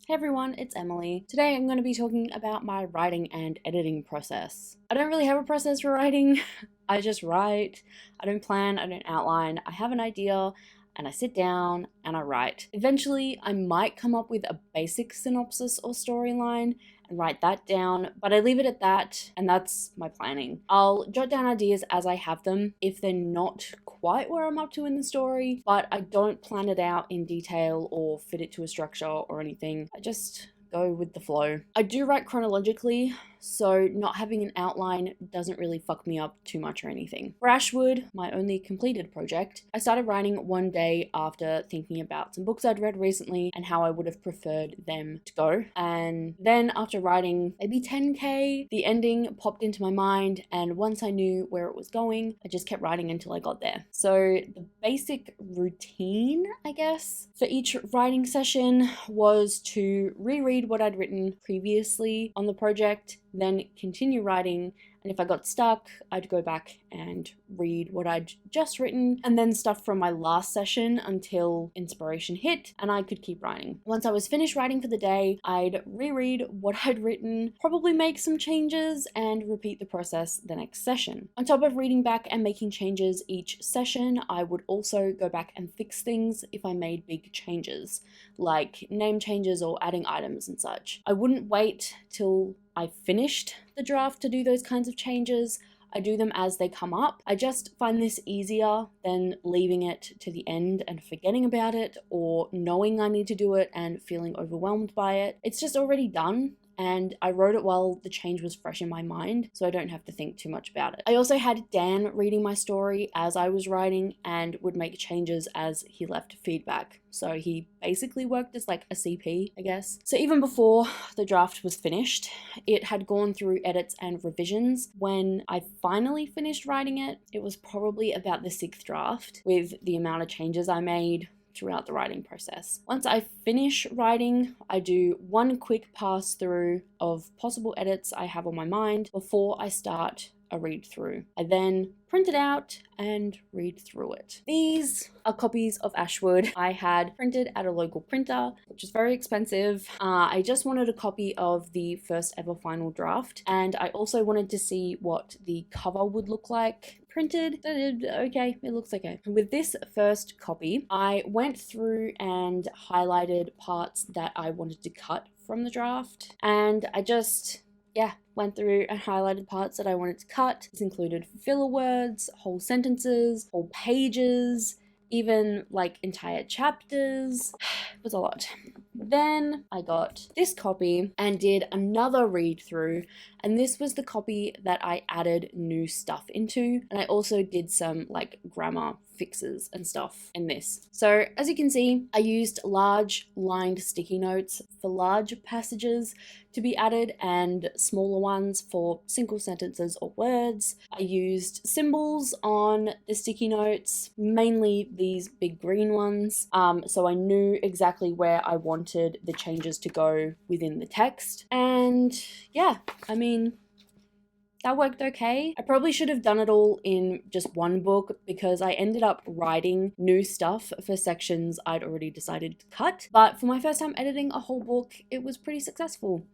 Hey everyone, it's Emily. Today I'm going to be talking about my writing and editing process. I don't really have a process for writing. I just write. I don't plan, I don't outline. I have an idea and I sit down and I write. Eventually, I might come up with a basic synopsis or storyline and write that down, but I leave it at that, and that's my planning. I'll jot down ideas as I have them if they're not quite where I'm up to in the story, but I don't plan it out in detail or fit it to a structure or anything. I just go with the flow. I do write chronologically, so not having an outline doesn't really fuck me up too much or anything. For Ashwood, my only completed project, I started writing one day after thinking about some books I'd read recently and how I would have preferred them to go. And then after writing maybe 10k, the ending popped into my mind, and once I knew where it was going, I just kept writing until I got there. So the basic routine, I guess, for each writing session was to reread what I'd written previously on the project, then continue writing, and if I got stuck, I'd go back and read what I'd just written, and then stuff from my last session until inspiration hit and I could keep writing. Once I was finished writing for the day, I'd reread what I'd written, probably make some changes, and repeat the process the next session. On top of reading back and making changes each session, I would also go back and fix things if I made big changes, like name changes or adding items and such. I wouldn't wait till I finished the draft to do those kinds of changes. I do them as they come up. I just find this easier than leaving it to the end and forgetting about it, or knowing I need to do it and feeling overwhelmed by it. It's just already done, and I wrote it while the change was fresh in my mind, so I don't have to think too much about it. I also had Dan reading my story as I was writing and would make changes as he left feedback. So he basically worked as like a CP, I guess. So even before the draft was finished, it had gone through edits and revisions. When I finally finished writing it, it was probably about the 6th draft, with the amount of changes I made throughout the writing process. Once I finish writing, I do one quick pass through of possible edits I have on my mind before I start a read through. I then print it out and read through it. These are copies of Ashwood I had printed at a local printer, which is very expensive. I just wanted a copy of the first ever final draft, and I also wanted to see what the cover would look like printed. Okay, it looks okay. With this first copy, I went through and highlighted parts that I wanted to cut from the draft, and I just went through and highlighted parts that I wanted to cut. This included filler words, whole sentences, whole pages, even like entire chapters. It was a lot. Then I got this copy and did another read through, and this was the copy that I added new stuff into, and I also did some like grammar fixes and stuff in this. So as you can see, I used large lined sticky notes for large passages to be added and smaller ones for single sentences or words. I used symbols on the sticky notes, mainly these big green ones, so I knew exactly where I wanted the changes to go within the text. And yeah, I mean, that worked okay. I probably should have done it all in just one book, because I ended up writing new stuff for sections I'd already decided to cut. But for my first time editing a whole book, it was pretty successful.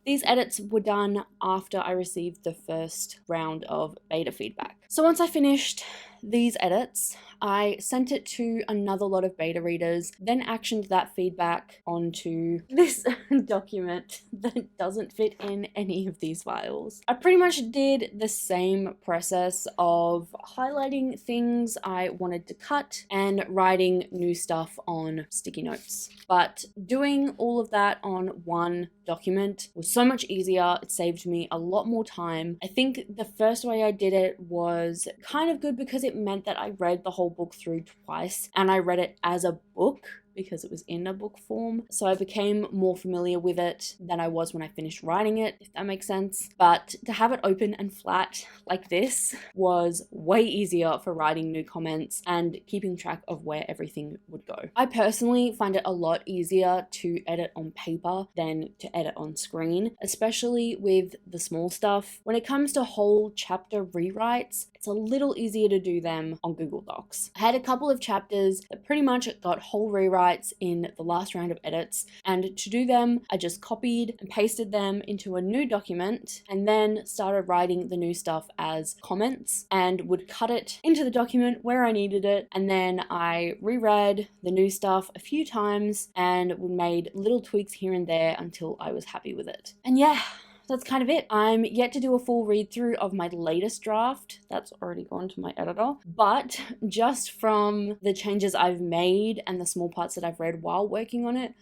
These edits were done after I received the first round of beta feedback. So once I finished these edits, I sent it to another lot of beta readers, then actioned that feedback onto this document that doesn't fit in any of these files. I pretty much did the same process of highlighting things I wanted to cut and writing new stuff on sticky notes. But doing all of that on one document was so much easier. It saved me a lot more time. I think the first way I did it was kind of good because it meant that I read the whole book through twice, and I read it as a book because it was in a book form. So I became more familiar with it than I was when I finished writing it, if that makes sense. But to have it open and flat like this was way easier for writing new comments and keeping track of where everything would go. I personally find it a lot easier to edit on paper than to edit on screen, especially with the small stuff. When it comes to whole chapter rewrites, it's a little easier to do them on Google Docs. I had a couple of chapters that pretty much got whole rewrites rewrites in the last round of edits, and to do them, I just copied and pasted them into a new document and then started writing the new stuff as comments and would cut it into the document where I needed it, and then I reread the new stuff a few times and made little tweaks here and there until I was happy with it. And yeah, that's kind of it. I'm yet to do a full read through of my latest draft. That's already gone to my editor. But just from the changes I've made and the small parts that I've read while working on it,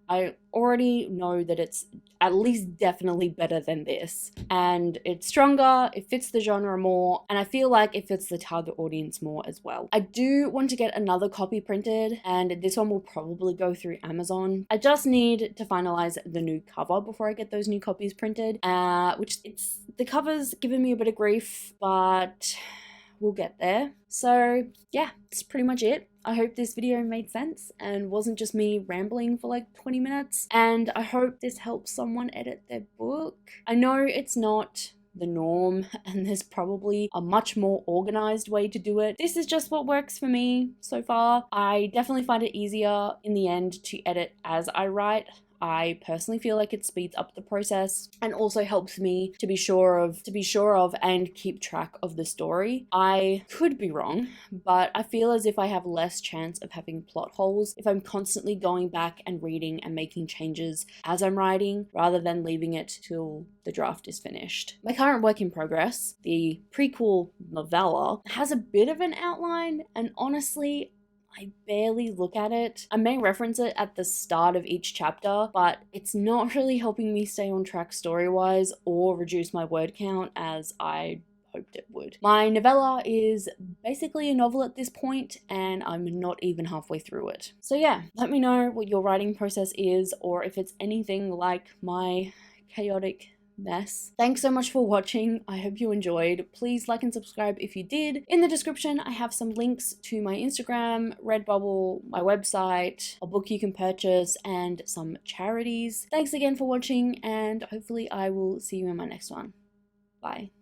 I already know that it's at least definitely better than this. And it's stronger, it fits the genre more, and I feel like it fits the target audience more as well. I do want to get another copy printed, and this one will probably go through Amazon. I just need to finalize the new cover before I get those new copies printed, the cover's given me a bit of grief, but we'll get there. So yeah, that's pretty much it. I hope this video made sense and wasn't just me rambling for like 20 minutes, and I hope this helps someone edit their book. I know it's not the norm and there's probably a much more organized way to do it. This is just what works for me so far. I definitely find it easier in the end to edit as I write. I personally feel like it speeds up the process and also helps me to be sure of and keep track of the story. I could be wrong, but I feel as if I have less chance of having plot holes if I'm constantly going back and reading and making changes as I'm writing rather than leaving it till the draft is finished. My current work in progress, the prequel novella, has a bit of an outline, and honestly, I barely look at it. I may reference it at the start of each chapter, but it's not really helping me stay on track story-wise or reduce my word count as I hoped it would. My novella is basically a novel at this point, and I'm not even halfway through it. So yeah, let me know what your writing process is, or if it's anything like my chaotic mess. Thanks so much for watching. I hope you enjoyed. Please like and subscribe if you did. In the description, I have some links to my Instagram, Redbubble, my website, a book you can purchase, and some charities. Thanks again for watching, and hopefully I will see you in my next one. Bye.